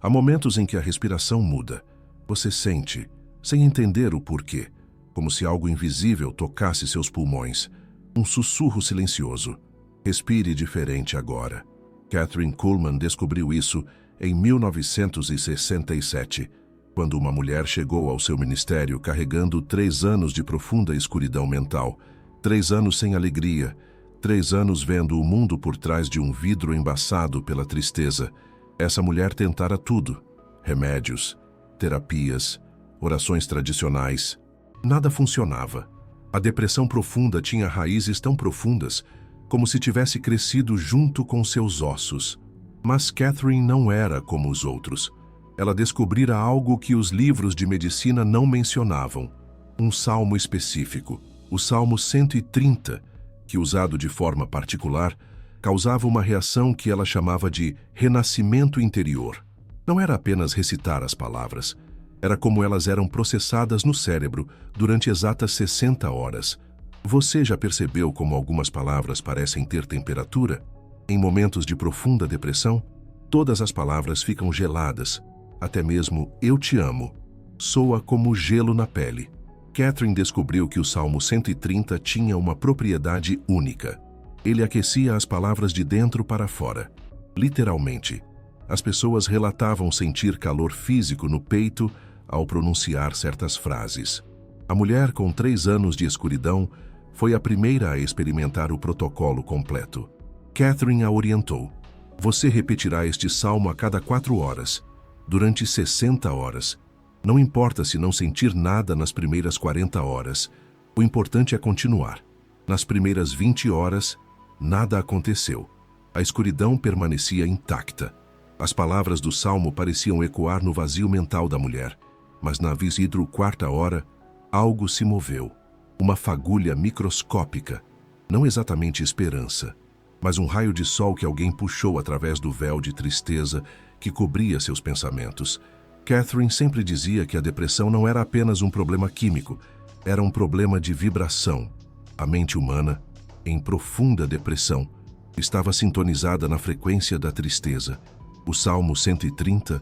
Há momentos em que a respiração muda. Você sente, sem entender o porquê, como se algo invisível tocasse seus pulmões. Um sussurro silencioso. Respire diferente agora. Kathryn Kuhlman descobriu isso em 1967, quando uma mulher chegou ao seu ministério carregando 3 anos de profunda escuridão mental, 3 anos sem alegria, 3 anos vendo o mundo por trás de um vidro embaçado pela tristeza. Essa mulher tentara tudo: remédios, terapias, orações tradicionais. Nada funcionava. A depressão profunda tinha raízes tão profundas como se tivesse crescido junto com seus ossos. Mas Kathryn não era como os outros. Ela descobrira algo que os livros de medicina não mencionavam. Um salmo específico, o Salmo 130, que, usado de forma particular, causava uma reação que ela chamava de renascimento interior. Não era apenas recitar as palavras. Era como elas eram processadas no cérebro durante exatas 60 horas. Você já percebeu como algumas palavras parecem ter temperatura? Em momentos de profunda depressão, todas as palavras ficam geladas. Até mesmo "eu te amo" soa como gelo na pele. Kathryn descobriu que o Salmo 130 tinha uma propriedade única. Ele aquecia as palavras de dentro para fora. Literalmente, as pessoas relatavam sentir calor físico no peito ao pronunciar certas frases. A mulher com 3 anos de escuridão foi a primeira a experimentar o protocolo completo. Kathryn a orientou. Você repetirá este salmo a cada 4 horas, durante 60 horas. Não importa se não sentir nada nas primeiras 40 horas. O importante é continuar. Nas primeiras 20 horas, nada aconteceu. A escuridão permanecia intacta. As palavras do salmo pareciam ecoar no vazio mental da mulher. Mas na 24ª hora, algo se moveu. Uma fagulha microscópica. Não exatamente esperança, mas um raio de sol que alguém puxou através do véu de tristeza que cobria seus pensamentos. Kathryn sempre dizia que a depressão não era apenas um problema químico, era um problema de vibração. A mente humana, em profunda depressão, estava sintonizada na frequência da tristeza. O Salmo 130,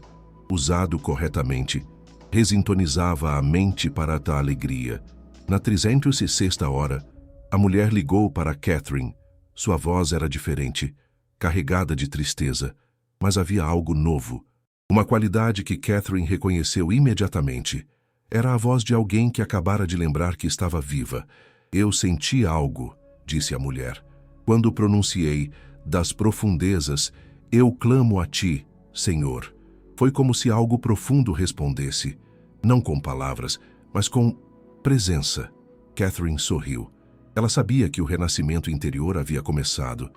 usado corretamente, resintonizava a mente para a alegria. Na 306ª hora, a mulher ligou para Kathryn. Sua voz era diferente, carregada de tristeza, mas havia algo novo. Uma qualidade que Kathryn reconheceu imediatamente. Era a voz de alguém que acabara de lembrar que estava viva. Eu senti algo, disse a mulher. Quando pronunciei, das profundezas, eu clamo a ti, Senhor. Foi como se algo profundo respondesse, não com palavras, mas com presença. Kathryn sorriu. Ela sabia que o renascimento interior havia começado,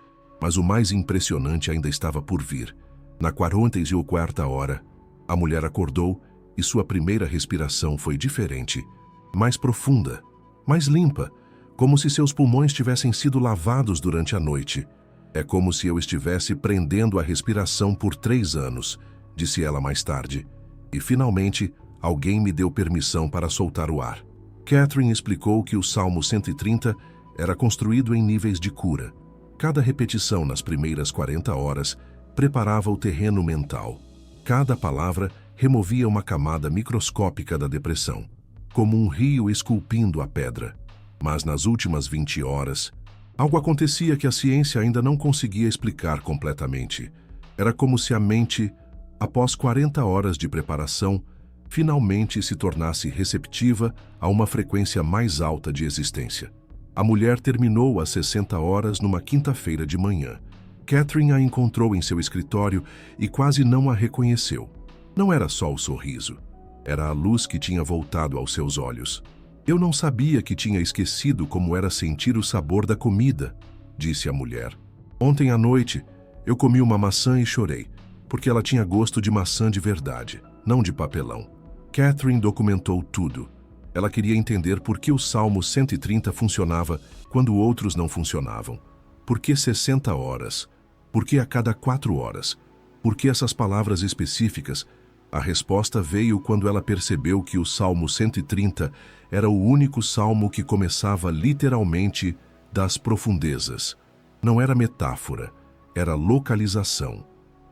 mas o mais impressionante ainda estava por vir. Na 44ª hora, a mulher acordou e sua primeira respiração foi diferente, mais profunda, mais limpa, como se seus pulmões tivessem sido lavados durante a noite. É como se eu estivesse prendendo a respiração por 3 anos, disse ela mais tarde. E finalmente, alguém me deu permissão para soltar o ar. Kathryn explicou que o Salmo 130 era construído em níveis de cura. Cada repetição nas primeiras 40 horas preparava o terreno mental. Cada palavra removia uma camada microscópica da depressão, como um rio esculpindo a pedra. Mas nas últimas 20 horas, algo acontecia que a ciência ainda não conseguia explicar completamente. Era como se a mente, após 40 horas de preparação, finalmente se tornasse receptiva a uma frequência mais alta de existência. A mulher terminou as 60 horas numa quinta-feira de manhã. Kathryn a encontrou em seu escritório e quase não a reconheceu. Não era só o sorriso. Era a luz que tinha voltado aos seus olhos. Eu não sabia que tinha esquecido como era sentir o sabor da comida, disse a mulher. Ontem à noite, eu comi uma maçã e chorei, porque ela tinha gosto de maçã de verdade, não de papelão. Kathryn documentou tudo. Ela queria entender por que o Salmo 130 funcionava quando outros não funcionavam. Por que 60 horas? Por que a cada 4 horas? Por que essas palavras específicas? A resposta veio quando ela percebeu que o Salmo 130 era o único salmo que começava literalmente das profundezas. Não era metáfora, era localização.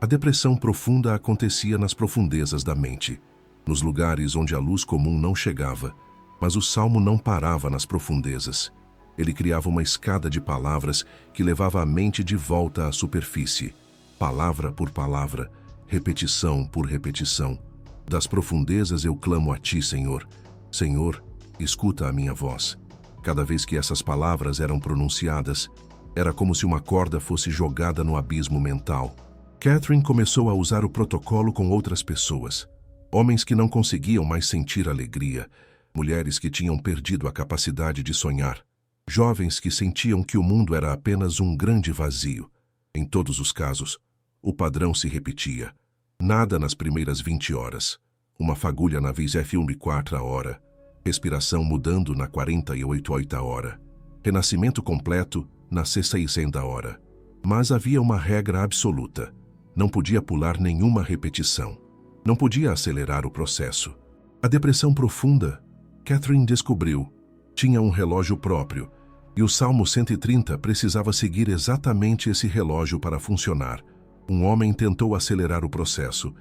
A depressão profunda acontecia nas profundezas da mente, nos lugares onde a luz comum não chegava, mas o salmo não parava nas profundezas. Ele criava uma escada de palavras que levava a mente de volta à superfície, palavra por palavra, repetição por repetição. Das profundezas eu clamo a ti, Senhor. Senhor, escuta a minha voz. Cada vez que essas palavras eram pronunciadas, era como se uma corda fosse jogada no abismo mental. Catherine começou a usar o protocolo com outras pessoas. Homens que não conseguiam mais sentir alegria, mulheres que tinham perdido a capacidade de sonhar, jovens que sentiam que o mundo era apenas um grande vazio. Em todos os casos, o padrão se repetia. Nada nas primeiras 20 horas. Uma fagulha na 24 hora. Respiração mudando na 48 hora. Renascimento completo na 600 hora. Mas havia uma regra absoluta. Não podia pular nenhuma repetição. Não podia acelerar o processo. A depressão profunda, Catherine descobriu, tinha um relógio próprio, e o Salmo 130 precisava seguir exatamente esse relógio para funcionar. Um homem tentou acelerar o processo.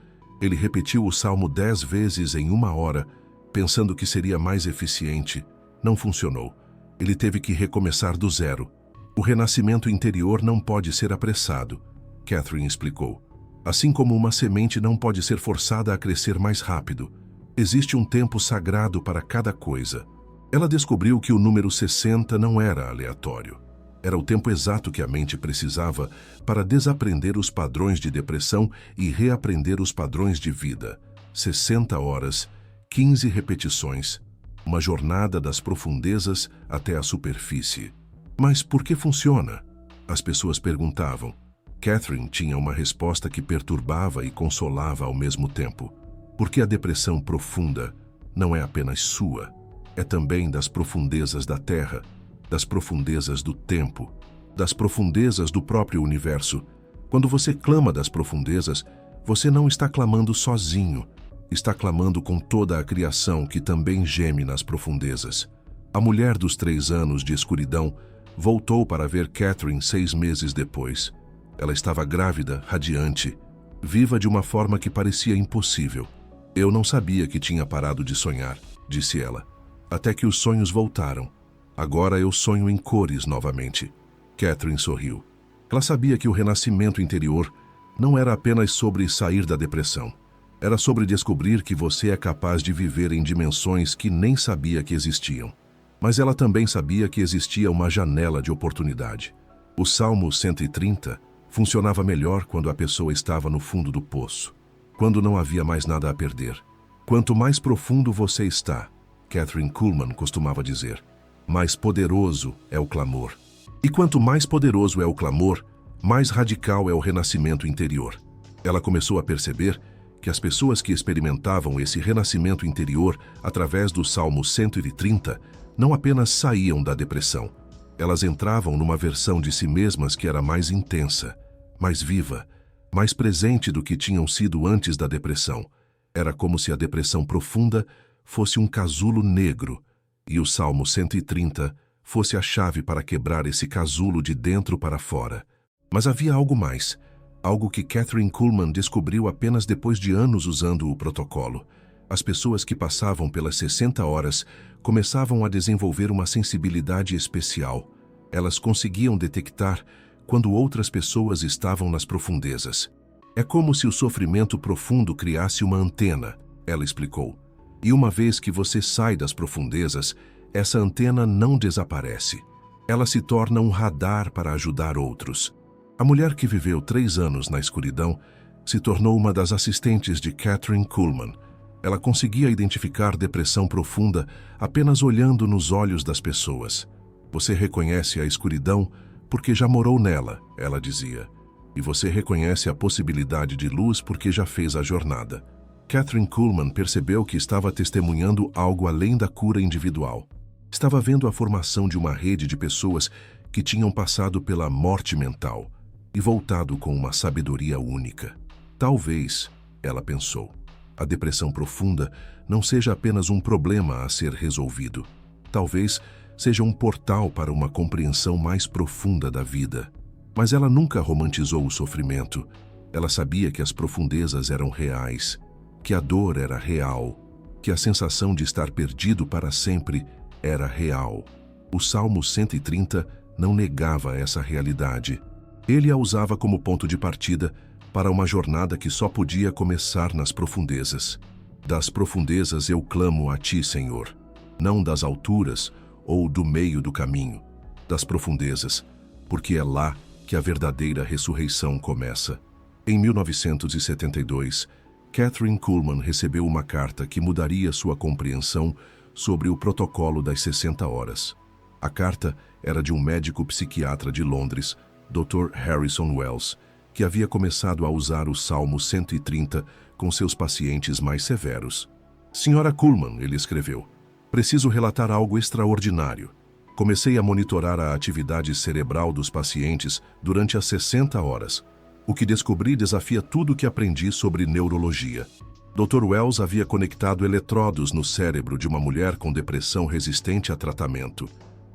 Ele repetiu o Salmo 10 vezes em 1 hora, pensando que seria mais eficiente. Não funcionou. Ele teve que recomeçar do zero. O renascimento interior não pode ser apressado, Catherine explicou. Assim como uma semente não pode ser forçada a crescer mais rápido, existe um tempo sagrado para cada coisa. Ela descobriu que o número 60 não era aleatório. Era o tempo exato que a mente precisava para desaprender os padrões de depressão e reaprender os padrões de vida. 60 horas, 15 repetições, uma jornada das profundezas até a superfície. Mas por que funciona? As pessoas perguntavam. Catherine tinha uma resposta que perturbava e consolava ao mesmo tempo. Porque a depressão profunda não é apenas sua, é também das profundezas da Terra, das profundezas do tempo, das profundezas do próprio universo. Quando você clama das profundezas, você não está clamando sozinho, está clamando com toda a criação que também geme nas profundezas. A mulher dos 3 anos de escuridão voltou para ver Catherine 6 meses depois. Ela estava grávida, radiante, viva de uma forma que parecia impossível. Eu não sabia que tinha parado de sonhar, disse ela, até que os sonhos voltaram. Agora eu sonho em cores novamente. Catherine sorriu. Ela sabia que o renascimento interior não era apenas sobre sair da depressão. Era sobre descobrir que você é capaz de viver em dimensões que nem sabia que existiam. Mas ela também sabia que existia uma janela de oportunidade. O Salmo 130 funcionava melhor quando a pessoa estava no fundo do poço, quando não havia mais nada a perder. Quanto mais profundo você está, Kathryn Kuhlman costumava dizer, mais poderoso é o clamor. E quanto mais poderoso é o clamor, mais radical é o renascimento interior. Ela começou a perceber que as pessoas que experimentavam esse renascimento interior através do Salmo 130 não apenas saíam da depressão, elas entravam numa versão de si mesmas que era mais intensa, mais viva, mais presente do que tinham sido antes da depressão. Era como se a depressão profunda fosse um casulo negro e o Salmo 130 fosse a chave para quebrar esse casulo de dentro para fora. Mas havia algo mais, algo que Kathryn Kuhlman descobriu apenas depois de anos usando o protocolo. As pessoas que passavam pelas 60 horas começavam a desenvolver uma sensibilidade especial. Elas conseguiam detectar quando outras pessoas estavam nas profundezas. É como se o sofrimento profundo criasse uma antena, ela explicou. E uma vez que você sai das profundezas, essa antena não desaparece. Ela se torna um radar para ajudar outros. A mulher que viveu 3 anos na escuridão se tornou uma das assistentes de Kathryn Kuhlman. Ela conseguia identificar depressão profunda apenas olhando nos olhos das pessoas. Você reconhece a escuridão porque já morou nela, ela dizia. E você reconhece a possibilidade de luz porque já fez a jornada. Kathryn Kuhlman percebeu que estava testemunhando algo além da cura individual. Estava vendo a formação de uma rede de pessoas que tinham passado pela morte mental e voltado com uma sabedoria única. Talvez, ela pensou, a depressão profunda não seja apenas um problema a ser resolvido. Talvez seja um portal para uma compreensão mais profunda da vida. Mas ela nunca romantizou o sofrimento. Ela sabia que as profundezas eram reais, que a dor era real, que a sensação de estar perdido para sempre era real. O Salmo 130 não negava essa realidade. Ele a usava como ponto de partida para uma jornada que só podia começar nas profundezas. Das profundezas eu clamo a ti, Senhor, não das alturas ou do meio do caminho, das profundezas, porque é lá que a verdadeira ressurreição começa. Em 1972, Kathryn Kuhlman recebeu uma carta que mudaria sua compreensão sobre o protocolo das 60 horas. A carta era de um médico psiquiatra de Londres, Dr. Harrison Wells, que havia começado a usar o Salmo 130 com seus pacientes mais severos. Senhora Kuhlman, ele escreveu, preciso relatar algo extraordinário. Comecei a monitorar a atividade cerebral dos pacientes durante as 60 horas. O que descobri desafia tudo o que aprendi sobre neurologia. Dr. Wells havia conectado eletrodos no cérebro de uma mulher com depressão resistente a tratamento.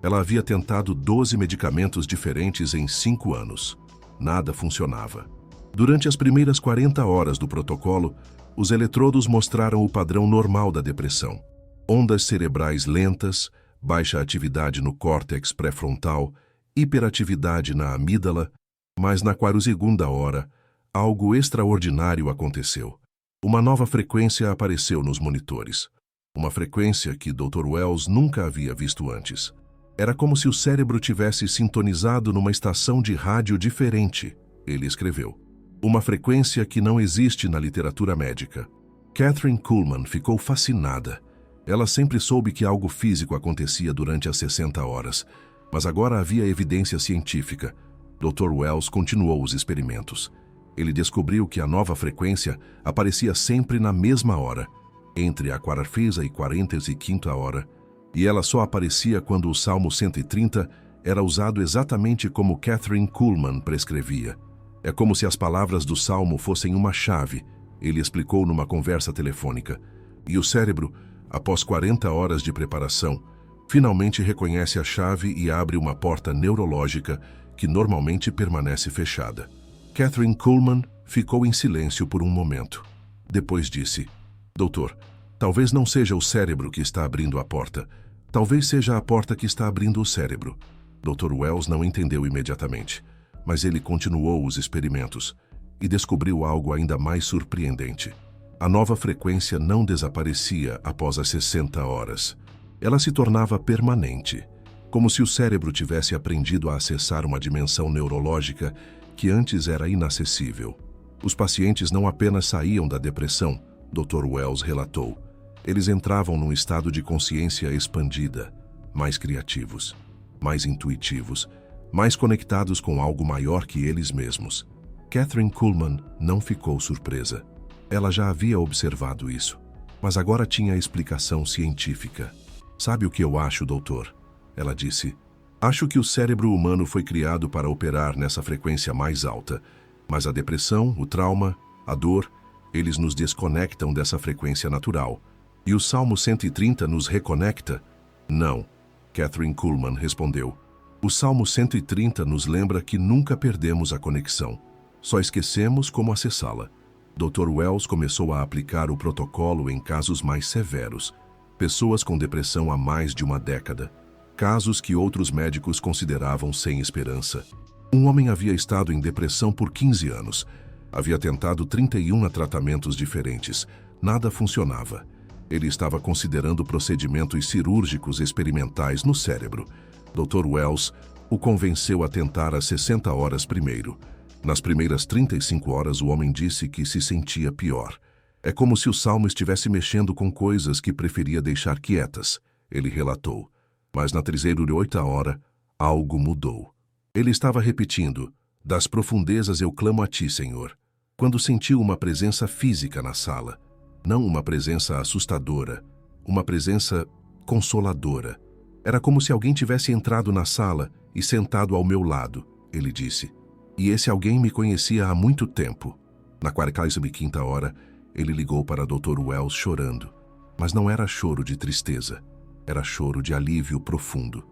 Ela havia tentado 12 medicamentos diferentes em 5 anos. Nada funcionava. Durante as primeiras 40 horas do protocolo, os eletrodos mostraram o padrão normal da depressão. Ondas cerebrais lentas, baixa atividade no córtex pré-frontal, hiperatividade na amígdala, mas na 40ª hora, algo extraordinário aconteceu. Uma nova frequência apareceu nos monitores. Uma frequência que Dr. Wells nunca havia visto antes. Era como se o cérebro tivesse sintonizado numa estação de rádio diferente, ele escreveu. Uma frequência que não existe na literatura médica. Kathryn Kuhlman ficou fascinada. Ela sempre soube que algo físico acontecia durante as 60 horas, mas agora havia evidência científica. Dr. Wells continuou os experimentos. Ele descobriu que a nova frequência aparecia sempre na mesma hora, entre a 40ª e 45ª hora, e ela só aparecia quando o Salmo 130 era usado exatamente como Kathryn Kuhlman prescrevia. É como se as palavras do Salmo fossem uma chave, ele explicou numa conversa telefônica. E o cérebro, após 40 horas de preparação, finalmente reconhece a chave e abre uma porta neurológica que normalmente permanece fechada. Kathryn Kuhlman ficou em silêncio por um momento. Depois disse, Doutor, talvez não seja o cérebro que está abrindo a porta. Talvez seja a porta que está abrindo o cérebro. Dr. Wells não entendeu imediatamente, mas ele continuou os experimentos e descobriu algo ainda mais surpreendente. A nova frequência não desaparecia após as 60 horas. Ela se tornava permanente, como se o cérebro tivesse aprendido a acessar uma dimensão neurológica que antes era inacessível. Os pacientes não apenas saíam da depressão, Dr. Wells relatou. Eles entravam num estado de consciência expandida, mais criativos, mais intuitivos, mais conectados com algo maior que eles mesmos. Kathryn Kuhlman não ficou surpresa. Ela já havia observado isso, mas agora tinha a explicação científica. Sabe o que eu acho, doutor? Ela disse. Acho que o cérebro humano foi criado para operar nessa frequência mais alta, mas a depressão, o trauma, a dor, eles nos desconectam dessa frequência natural. E o Salmo 130 nos reconecta? Não, Kathryn Kuhlman respondeu. O Salmo 130 nos lembra que nunca perdemos a conexão. Só esquecemos como acessá-la. Dr. Wells começou a aplicar o protocolo em casos mais severos. Pessoas com depressão há mais de uma década. Casos que outros médicos consideravam sem esperança. Um homem havia estado em depressão por 15 anos. Havia tentado 31 tratamentos diferentes. Nada funcionava. Ele estava considerando procedimentos cirúrgicos experimentais no cérebro. Dr. Wells o convenceu a tentar as 60 horas primeiro. Nas primeiras 35 horas, o homem disse que se sentia pior. É como se o salmo estivesse mexendo com coisas que preferia deixar quietas, ele relatou. Mas na 38ª hora, algo mudou. Ele estava repetindo, das profundezas eu clamo a ti, Senhor, quando sentiu uma presença física na sala. Não uma presença assustadora, uma presença consoladora. Era como se alguém tivesse entrado na sala e sentado ao meu lado, ele disse. E esse alguém me conhecia há muito tempo. Na 45ª hora, ele ligou para Dr. Wells chorando. Mas não era choro de tristeza. Era choro de alívio profundo.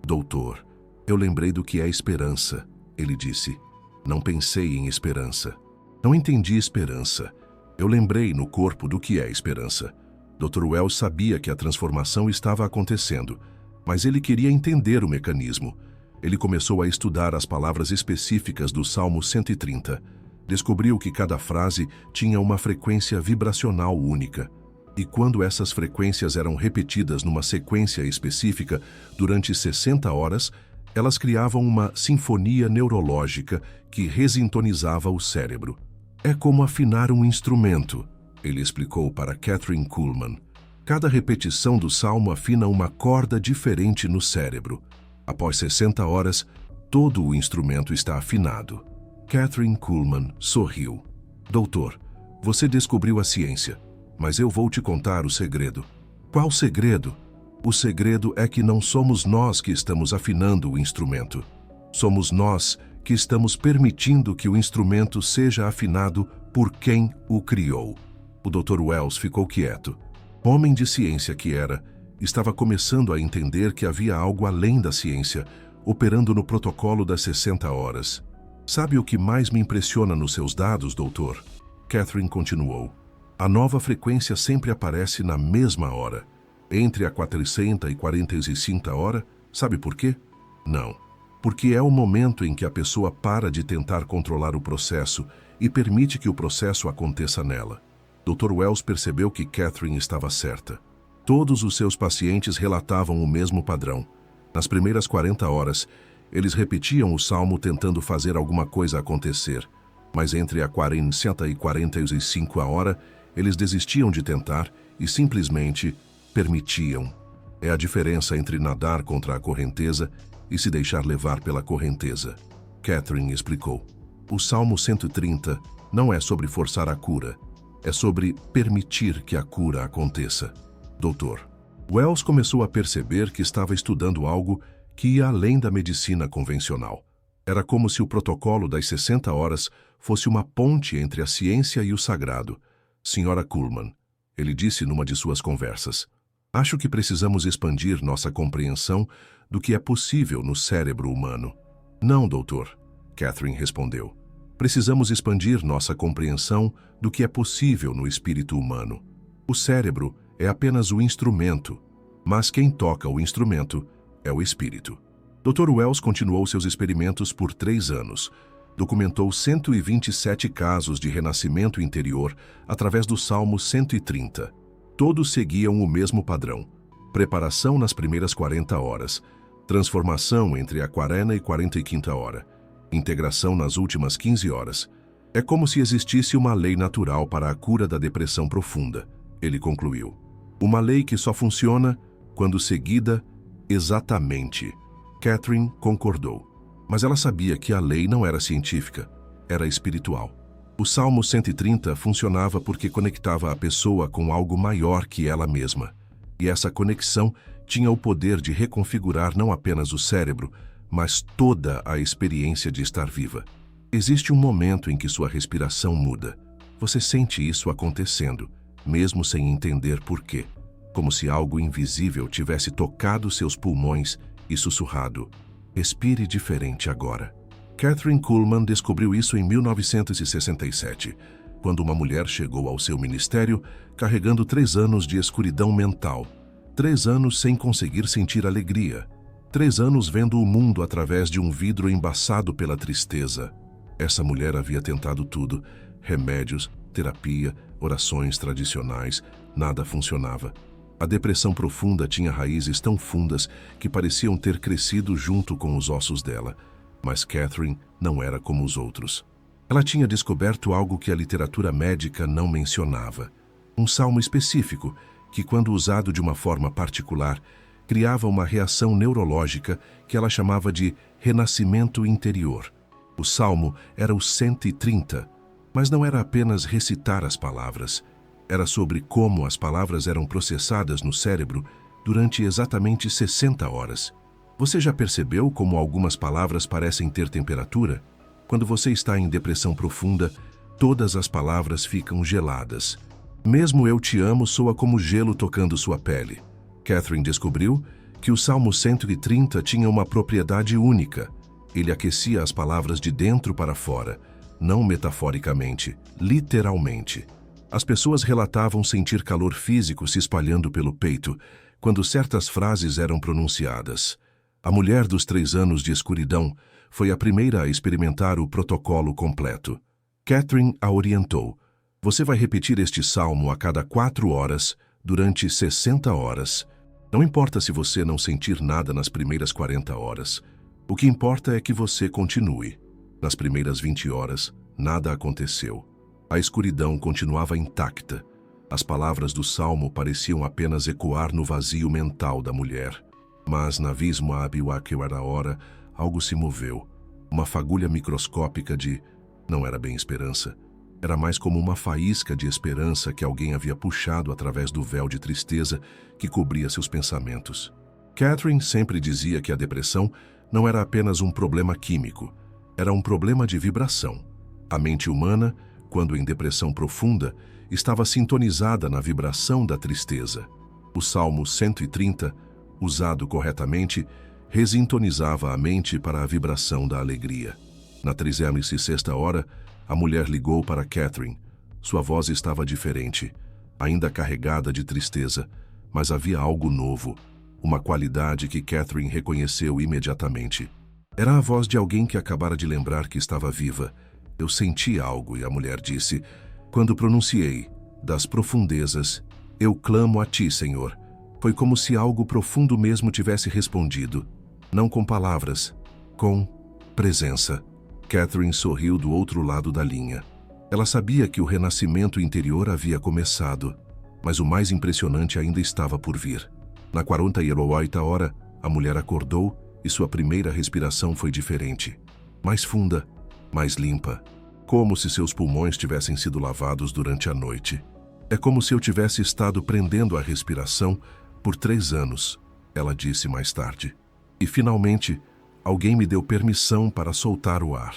Doutor, eu lembrei do que é esperança, ele disse. Não pensei em esperança. Não entendi esperança. Eu lembrei no corpo do que é esperança. Dr. Wells sabia que a transformação estava acontecendo, mas ele queria entender o mecanismo. Ele começou a estudar as palavras específicas do Salmo 130. Descobriu que cada frase tinha uma frequência vibracional única. E quando essas frequências eram repetidas numa sequência específica durante 60 horas, elas criavam uma sinfonia neurológica que resintonizava o cérebro. É como afinar um instrumento, ele explicou para Kathryn Kuhlman. Cada repetição do salmo afina uma corda diferente no cérebro. Após 60 horas, todo o instrumento está afinado. Kathryn Kuhlman sorriu. Doutor, você descobriu a ciência, mas eu vou te contar o segredo. Qual segredo? O segredo é que não somos nós que estamos afinando o instrumento. Somos nós que estamos permitindo que o instrumento seja afinado por quem o criou. O Dr. Wells ficou quieto. Homem de ciência que era, estava começando a entender que havia algo além da ciência, operando no protocolo das 60 horas. Sabe o que mais me impressiona nos seus dados, doutor? Kathryn continuou. A nova frequência sempre aparece na mesma hora. Entre a 400 e 45 hora, sabe por quê? Não. Porque é o momento em que a pessoa para de tentar controlar o processo e permite que o processo aconteça nela. Dr. Wells percebeu que Kathryn estava certa. Todos os seus pacientes relatavam o mesmo padrão. Nas primeiras 40 horas, eles repetiam o salmo tentando fazer alguma coisa acontecer, mas entre a 40 e 45 a hora, eles desistiam de tentar e simplesmente permitiam. É a diferença entre nadar contra a correnteza e se deixar levar pela correnteza. Kathryn explicou. O Salmo 130 não é sobre forçar a cura, é sobre permitir que a cura aconteça. Doutor, Wells começou a perceber que estava estudando algo que ia além da medicina convencional. Era como se o protocolo das 60 horas fosse uma ponte entre a ciência e o sagrado. Senhora Kuhlman, ele disse numa de suas conversas, acho que precisamos expandir nossa compreensão do que é possível no cérebro humano. Não, doutor, Kathryn respondeu. Precisamos expandir nossa compreensão do que é possível no espírito humano. O cérebro é apenas o instrumento, mas quem toca o instrumento é o espírito. Dr. Wells continuou seus experimentos por 3 anos. Documentou 127 casos de renascimento interior através do Salmo 130. Todos seguiam o mesmo padrão. Preparação nas primeiras 40 horas, transformação entre a 40 e 45 hora, integração nas últimas 15 horas. É como se existisse uma lei natural para a cura da depressão profunda, ele concluiu. Uma lei que só funciona quando seguida exatamente. Kathryn concordou, mas ela sabia que a lei não era científica, era espiritual. O Salmo 130 funcionava porque conectava a pessoa com algo maior que ela mesma. E essa conexão tinha o poder de reconfigurar não apenas o cérebro, mas toda a experiência de estar viva. Existe um momento em que sua respiração muda. Você sente isso acontecendo, mesmo sem entender por quê. Como se algo invisível tivesse tocado seus pulmões e sussurrado, respire diferente agora. Kathryn Kuhlman descobriu isso em 1967, quando uma mulher chegou ao seu ministério carregando 3 anos de escuridão mental, 3 anos sem conseguir sentir alegria, 3 anos vendo o mundo através de um vidro embaçado pela tristeza. Essa mulher havia tentado tudo, remédios, terapia, orações tradicionais, nada funcionava. A depressão profunda tinha raízes tão fundas que pareciam ter crescido junto com os ossos dela. Mas Kathryn não era como os outros. Ela tinha descoberto algo que a literatura médica não mencionava. Um salmo específico que, quando usado de uma forma particular, criava uma reação neurológica que ela chamava de renascimento interior. O salmo era o 130, mas não era apenas recitar as palavras. Era sobre como as palavras eram processadas no cérebro durante exatamente 60 horas. Você já percebeu como algumas palavras parecem ter temperatura? Quando você está em depressão profunda, todas as palavras ficam geladas. Mesmo eu te amo soa como gelo tocando sua pele. Kathryn descobriu que o Salmo 130 tinha uma propriedade única. Ele aquecia as palavras de dentro para fora. não metaforicamente, literalmente. As pessoas relatavam sentir calor físico se espalhando pelo peito quando certas frases eram pronunciadas. A mulher dos 3 anos de escuridão foi a primeira a experimentar o protocolo completo. Catherine a orientou. Você vai repetir este salmo a cada 4 horas, durante 60 horas. Não importa se você não sentir nada nas primeiras 40 horas. O que importa é que você continue. Nas primeiras 20 horas, nada aconteceu. A escuridão continuava intacta. As palavras do salmo pareciam apenas ecoar no vazio mental da mulher. Mas na Visma Abiwakewara hora, algo se moveu. Uma fagulha microscópica de... não era bem esperança. Era mais como uma faísca de esperança que alguém havia puxado através do véu de tristeza que cobria seus pensamentos. Catherine sempre dizia que a depressão não era apenas um problema químico, era um problema de vibração. A mente humana, quando em depressão profunda, estava sintonizada na vibração da tristeza. O Salmo 130, usado corretamente, resintonizava a mente para a vibração da alegria. Na 36ª hora, a mulher ligou para Catherine. Sua voz estava diferente, ainda carregada de tristeza, mas havia algo novo, uma qualidade que Catherine reconheceu imediatamente. Era a voz de alguém que acabara de lembrar que estava viva. Eu senti algo e a mulher disse, quando pronunciei, das profundezas, eu clamo a ti, Senhor. Foi como se algo profundo mesmo tivesse respondido, não com palavras, com presença. Catherine sorriu do outro lado da linha. Ela sabia que o renascimento interior havia começado, mas o mais impressionante ainda estava por vir. Na 48ª hora, a mulher acordou e sua primeira respiração foi diferente. Mais funda, mais limpa, como se seus pulmões tivessem sido lavados durante a noite. É como se eu tivesse estado prendendo a respiração por 3 anos, ela disse mais tarde. E finalmente, alguém me deu permissão para soltar o ar.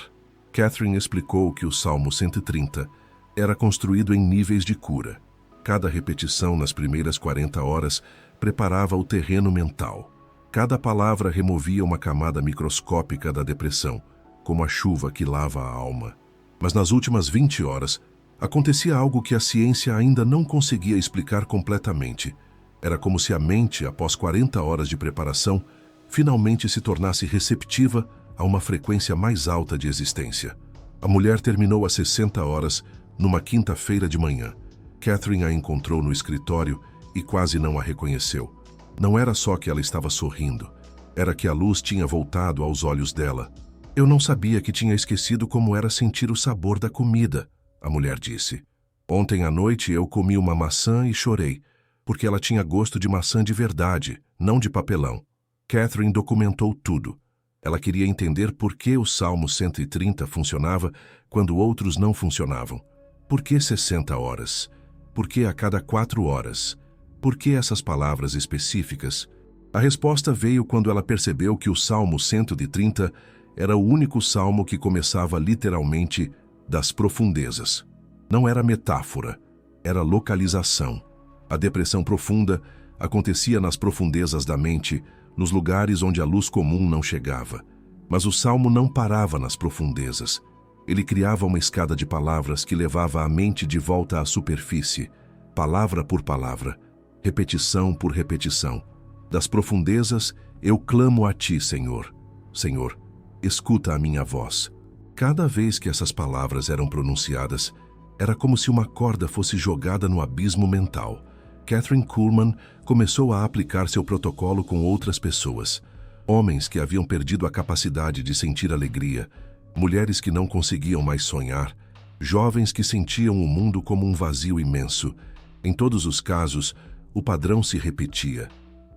Catherine explicou que o Salmo 130 era construído em níveis de cura. Cada repetição nas primeiras 40 horas preparava o terreno mental. Cada palavra removia uma camada microscópica da depressão, como a chuva que lava a alma. Mas nas últimas 20 horas, acontecia algo que a ciência ainda não conseguia explicar completamente. Era como se a mente, após 40 horas de preparação, finalmente se tornasse receptiva a uma frequência mais alta de existência. A mulher terminou às 60 horas, numa quinta-feira de manhã. Catherine a encontrou no escritório e quase não a reconheceu. Não era só que ela estava sorrindo, era que a luz tinha voltado aos olhos dela. Eu não sabia que tinha esquecido como era sentir o sabor da comida, a mulher disse. Ontem à noite eu comi uma maçã e chorei, porque ela tinha gosto de maçã de verdade, não de papelão. Catherine documentou tudo. Ela queria entender por que o Salmo 130 funcionava quando outros não funcionavam. Por que 60 horas? Por que a cada 4 horas? Por que essas palavras específicas? A resposta veio quando ela percebeu que o Salmo 130 era o único salmo que começava literalmente das profundezas. Não era metáfora, era localização. A depressão profunda acontecia nas profundezas da mente, nos lugares onde a luz comum não chegava. Mas o salmo não parava nas profundezas. Ele criava uma escada de palavras que levava a mente de volta à superfície, palavra por palavra, repetição por repetição. Das profundezas, eu clamo a ti, Senhor. Senhor, escuta a minha voz. Cada vez que essas palavras eram pronunciadas, era como se uma corda fosse jogada no abismo mental. Kathryn Kuhlman começou a aplicar seu protocolo com outras pessoas. Homens que haviam perdido a capacidade de sentir alegria, mulheres que não conseguiam mais sonhar, jovens que sentiam o mundo como um vazio imenso. Em todos os casos, o padrão se repetia.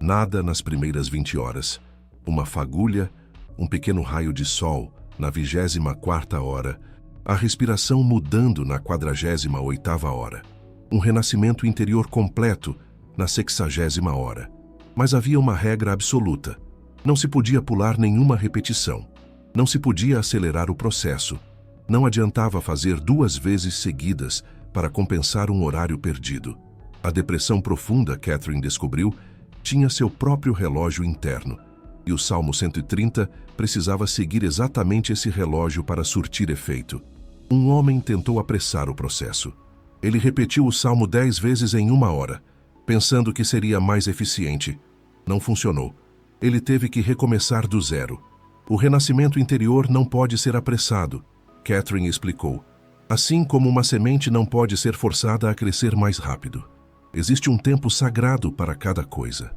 Nada nas primeiras 20 horas. Uma fagulha, um pequeno raio de sol na 24ª hora, a respiração mudando na 48ª hora. Um renascimento interior completo na 60ª hora. Mas havia uma regra absoluta. Não se podia pular nenhuma repetição. Não se podia acelerar o processo. Não adiantava fazer 2 vezes seguidas para compensar um horário perdido. A depressão profunda, Catherine descobriu, tinha seu próprio relógio interno. E o Salmo 130 precisava seguir exatamente esse relógio para surtir efeito. Um homem tentou apressar o processo. Ele repetiu o salmo 10 vezes em 1 hora, pensando que seria mais eficiente. Não funcionou. Ele teve que recomeçar do zero. O renascimento interior não pode ser apressado, Catherine explicou. Assim como uma semente não pode ser forçada a crescer mais rápido. Existe um tempo sagrado para cada coisa.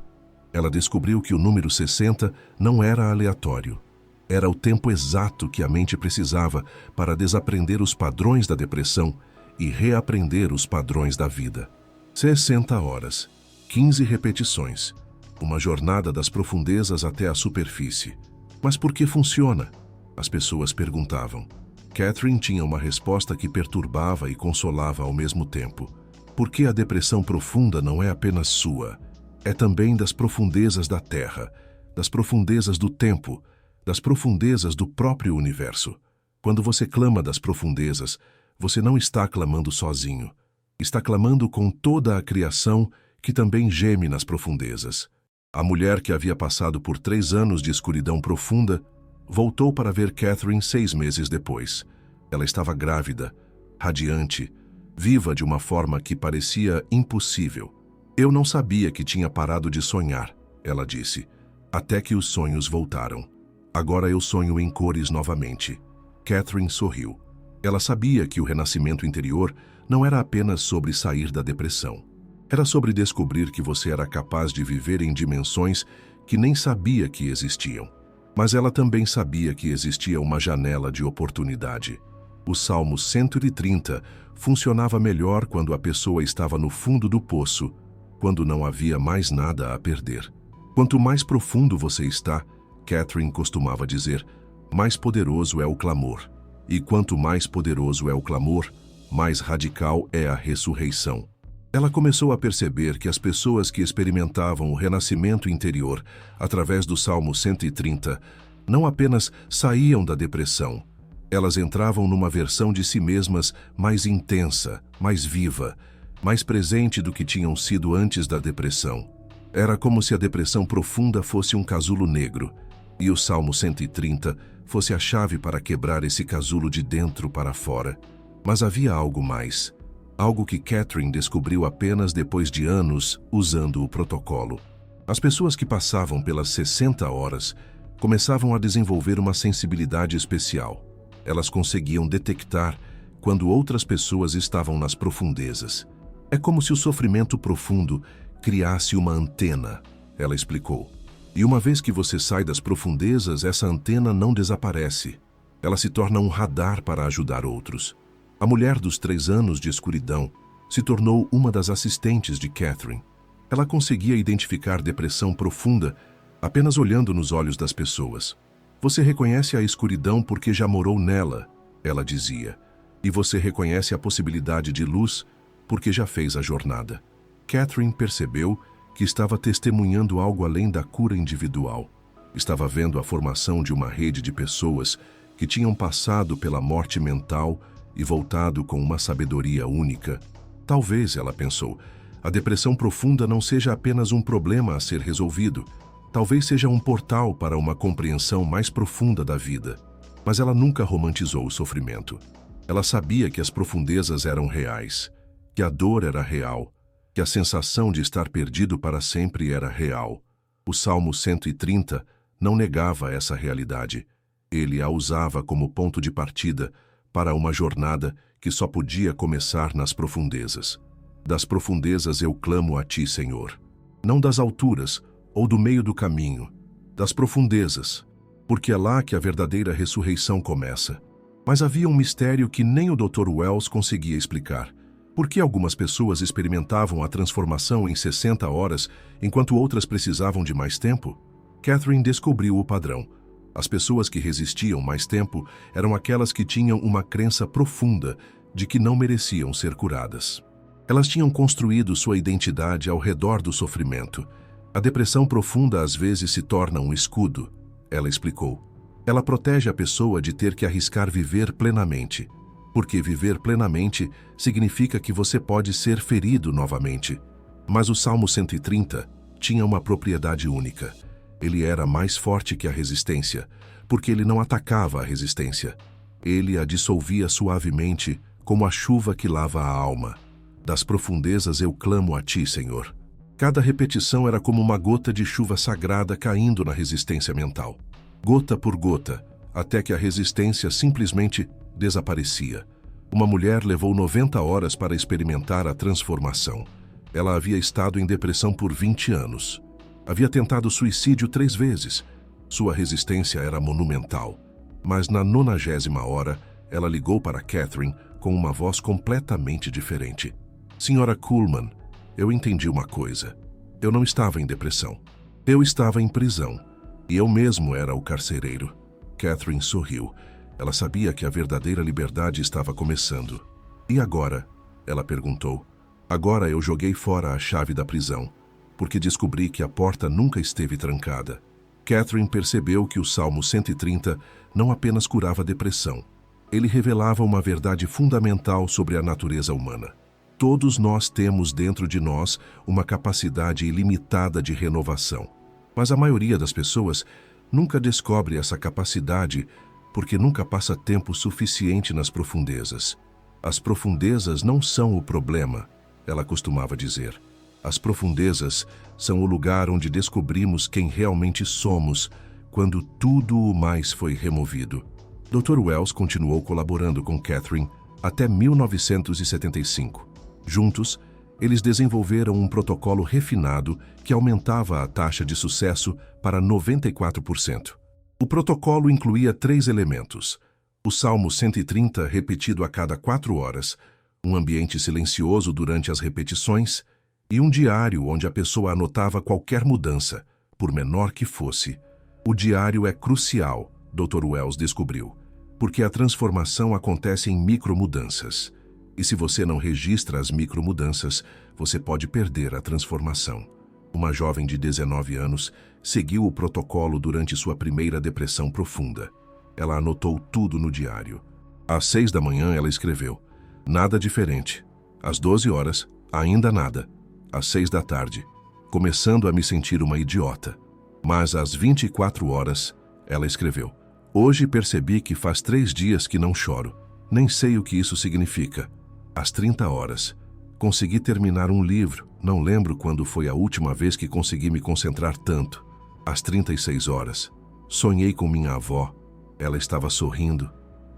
Ela descobriu que o número 60 não era aleatório. Era o tempo exato que a mente precisava para desaprender os padrões da depressão e reaprender os padrões da vida. 60 horas, 15 repetições, uma jornada das profundezas até a superfície. Mas por que funciona? As pessoas perguntavam. Catherine tinha uma resposta que perturbava e consolava ao mesmo tempo. Porque a depressão profunda não é apenas sua, é também das profundezas da Terra, das profundezas do tempo, das profundezas do próprio universo. Quando você clama das profundezas, você não está clamando sozinho. Está clamando com toda a criação que também geme nas profundezas. A mulher que havia passado por 3 anos de escuridão profunda voltou para ver Catherine 6 meses depois. Ela estava grávida, radiante, viva de uma forma que parecia impossível. Eu não sabia que tinha parado de sonhar, ela disse, até que os sonhos voltaram. Agora eu sonho em cores novamente. Catherine sorriu. Ela sabia que o renascimento interior não era apenas sobre sair da depressão. Era sobre descobrir que você era capaz de viver em dimensões que nem sabia que existiam. Mas ela também sabia que existia uma janela de oportunidade. O Salmo 130 funcionava melhor quando a pessoa estava no fundo do poço, quando não havia mais nada a perder. Quanto mais profundo você está, Catherine costumava dizer, mais poderoso é o clamor. E quanto mais poderoso é o clamor, mais radical é a ressurreição. Ela começou a perceber que as pessoas que experimentavam o renascimento interior através do Salmo 130 não apenas saíam da depressão, elas entravam numa versão de si mesmas mais intensa, mais viva, mais presente do que tinham sido antes da depressão. Era como se a depressão profunda fosse um casulo negro, e o Salmo 130 fosse a chave para quebrar esse casulo de dentro para fora. Mas havia algo mais. Algo que Catherine descobriu apenas depois de anos usando o protocolo. As pessoas que passavam pelas 60 horas começavam a desenvolver uma sensibilidade especial. Elas conseguiam detectar quando outras pessoas estavam nas profundezas. É como se o sofrimento profundo criasse uma antena, ela explicou. E uma vez que você sai das profundezas, essa antena não desaparece. Ela se torna um radar para ajudar outros. A mulher dos 3 anos de escuridão se tornou uma das assistentes de Catherine. Ela conseguia identificar depressão profunda apenas olhando nos olhos das pessoas. Você reconhece a escuridão porque já morou nela, ela dizia. E você reconhece a possibilidade de luz porque já fez a jornada. Catherine percebeu que estava testemunhando algo além da cura individual. Estava vendo a formação de uma rede de pessoas que tinham passado pela morte mental e voltado com uma sabedoria única. Talvez, ela pensou, a depressão profunda não seja apenas um problema a ser resolvido. Talvez seja um portal para uma compreensão mais profunda da vida. Mas ela nunca romantizou o sofrimento. Ela sabia que as profundezas eram reais, que a dor era real, que a sensação de estar perdido para sempre era real. O Salmo 130 não negava essa realidade. Ele a usava como ponto de partida para uma jornada que só podia começar nas profundezas. Das profundezas eu clamo a ti, Senhor. Não das alturas ou do meio do caminho, das profundezas, porque é lá que a verdadeira ressurreição começa. Mas havia um mistério que nem o Dr. Wells conseguia explicar. Por que algumas pessoas experimentavam a transformação em 60 horas, enquanto outras precisavam de mais tempo? Catherine descobriu o padrão. As pessoas que resistiam mais tempo eram aquelas que tinham uma crença profunda de que não mereciam ser curadas. Elas tinham construído sua identidade ao redor do sofrimento. A depressão profunda às vezes se torna um escudo, ela explicou. Ela protege a pessoa de ter que arriscar viver plenamente. Porque viver plenamente significa que você pode ser ferido novamente. Mas o Salmo 130 tinha uma propriedade única. Ele era mais forte que a resistência, porque ele não atacava a resistência. Ele a dissolvia suavemente, como a chuva que lava a alma. Das profundezas eu clamo a ti, Senhor. Cada repetição era como uma gota de chuva sagrada caindo na resistência mental. Gota por gota, até que a resistência simplesmente desaparecia. Uma mulher levou 90 horas para experimentar a transformação. Ela havia estado em depressão por 20 anos. Havia tentado suicídio 3 vezes. Sua resistência era monumental. Mas na 90ª hora, ela ligou para Catherine com uma voz completamente diferente. Senhora Kuhlman, eu entendi uma coisa. Eu não estava em depressão. Eu estava em prisão. E eu mesmo era o carcereiro. Catherine sorriu. Ela sabia que a verdadeira liberdade estava começando. E agora? Ela perguntou. Agora eu joguei fora a chave da prisão, porque descobri que a porta nunca esteve trancada. Catherine percebeu que o Salmo 130 não apenas curava a depressão. Ele revelava uma verdade fundamental sobre a natureza humana. Todos nós temos dentro de nós uma capacidade ilimitada de renovação. Mas a maioria das pessoas nunca descobre essa capacidade porque nunca passa tempo suficiente nas profundezas. As profundezas não são o problema, ela costumava dizer. As profundezas são o lugar onde descobrimos quem realmente somos quando tudo o mais foi removido. Dr. Wells continuou colaborando com Catherine até 1975. Juntos, eles desenvolveram um protocolo refinado que aumentava a taxa de sucesso para 94%. O protocolo incluía 3 elementos: o Salmo 130 repetido a cada 4 horas, um ambiente silencioso durante as repetições e um diário onde a pessoa anotava qualquer mudança, por menor que fosse. O diário é crucial, Dr. Wells descobriu, porque a transformação acontece em micromudanças. E se você não registra as micromudanças, você pode perder a transformação. Uma jovem de 19 anos seguiu o protocolo durante sua primeira depressão profunda. Ela anotou tudo no diário. Às 6 da manhã ela escreveu: nada diferente. Às 12 horas, ainda nada. Às 6 da tarde, começando a me sentir uma idiota. Mas às 24 horas, ela escreveu: hoje percebi que faz 3 dias que não choro. Nem sei o que isso significa. Às 30 horas, consegui terminar um livro. Não lembro quando foi a última vez que consegui me concentrar tanto. Às 36 horas, sonhei com minha avó. Ela estava sorrindo.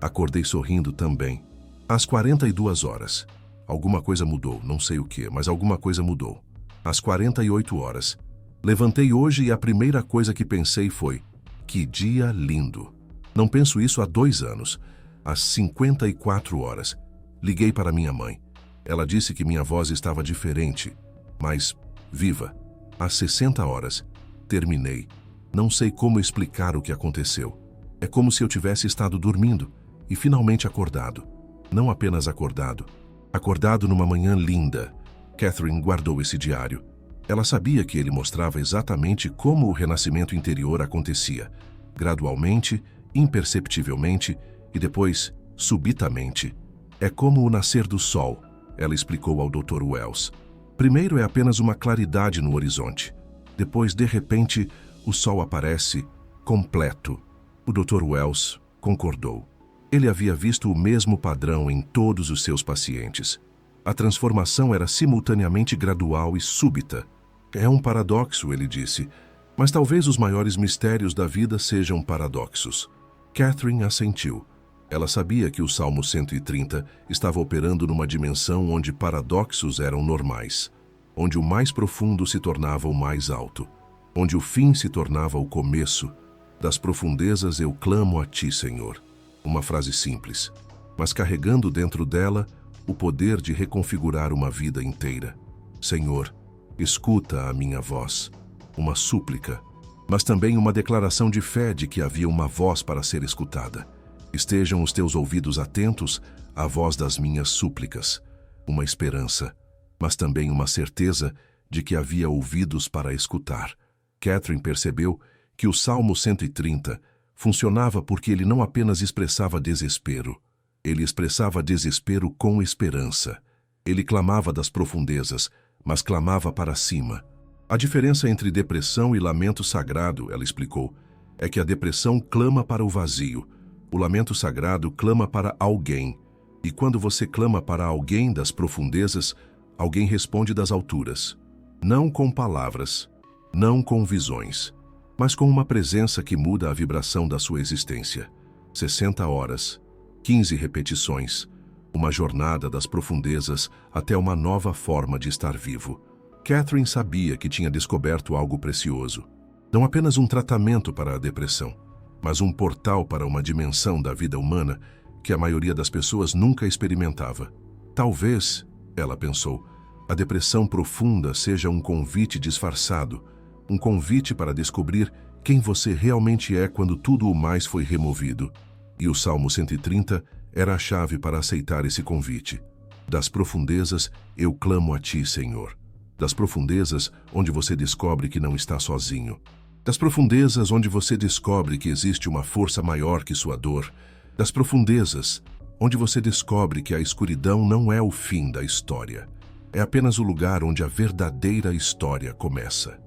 Acordei sorrindo também. Às 42 horas, alguma coisa mudou, não sei o que, mas alguma coisa mudou. Às 48 horas, levantei hoje e a primeira coisa que pensei foi: que dia lindo. Não penso isso há 2 anos. Às 54 horas, liguei para minha mãe. Ela disse que minha voz estava diferente, mas viva. Às 60 horas, terminei. Não sei como explicar o que aconteceu. É como se eu tivesse estado dormindo e finalmente acordado. Não apenas acordado. Acordado numa manhã linda. Catherine guardou esse diário. Ela sabia que ele mostrava exatamente como o renascimento interior acontecia. Gradualmente, imperceptivelmente e depois, subitamente. É como o nascer do sol, ela explicou ao Dr. Wells. Primeiro é apenas uma claridade no horizonte. Depois, de repente, o sol aparece completo. O Dr. Wells concordou. Ele havia visto o mesmo padrão em todos os seus pacientes. A transformação era simultaneamente gradual e súbita. É um paradoxo, ele disse, mas talvez os maiores mistérios da vida sejam paradoxos. Catherine assentiu. Ela sabia que o Salmo 130 estava operando numa dimensão onde paradoxos eram normais, onde o mais profundo se tornava o mais alto, onde o fim se tornava o começo. Das profundezas eu clamo a ti, Senhor. Uma frase simples, mas carregando dentro dela o poder de reconfigurar uma vida inteira. Senhor, escuta a minha voz. Uma súplica, mas também uma declaração de fé de que havia uma voz para ser escutada. Estejam os teus ouvidos atentos à voz das minhas súplicas. Uma esperança, mas também uma certeza de que havia ouvidos para escutar. Catherine percebeu que o Salmo 130 funcionava porque ele não apenas expressava desespero. Ele expressava desespero com esperança. Ele clamava das profundezas, mas clamava para cima. A diferença entre depressão e lamento sagrado, ela explicou, é que a depressão clama para o vazio. O lamento sagrado clama para alguém, e quando você clama para alguém das profundezas, alguém responde das alturas. Não com palavras, não com visões, mas com uma presença que muda a vibração da sua existência. 60 horas, 15 repetições, uma jornada das profundezas até uma nova forma de estar vivo. Catherine sabia que tinha descoberto algo precioso. Não apenas um tratamento para a depressão, mas um portal para uma dimensão da vida humana que a maioria das pessoas nunca experimentava. Talvez, ela pensou, a depressão profunda seja um convite disfarçado, um convite para descobrir quem você realmente é quando tudo o mais foi removido. E o Salmo 130 era a chave para aceitar esse convite. Das profundezas, eu clamo a ti, Senhor. Das profundezas, onde você descobre que não está sozinho. Das profundezas, onde você descobre que existe uma força maior que sua dor. Das profundezas, onde você descobre que a escuridão não é o fim da história. É apenas o lugar onde a verdadeira história começa.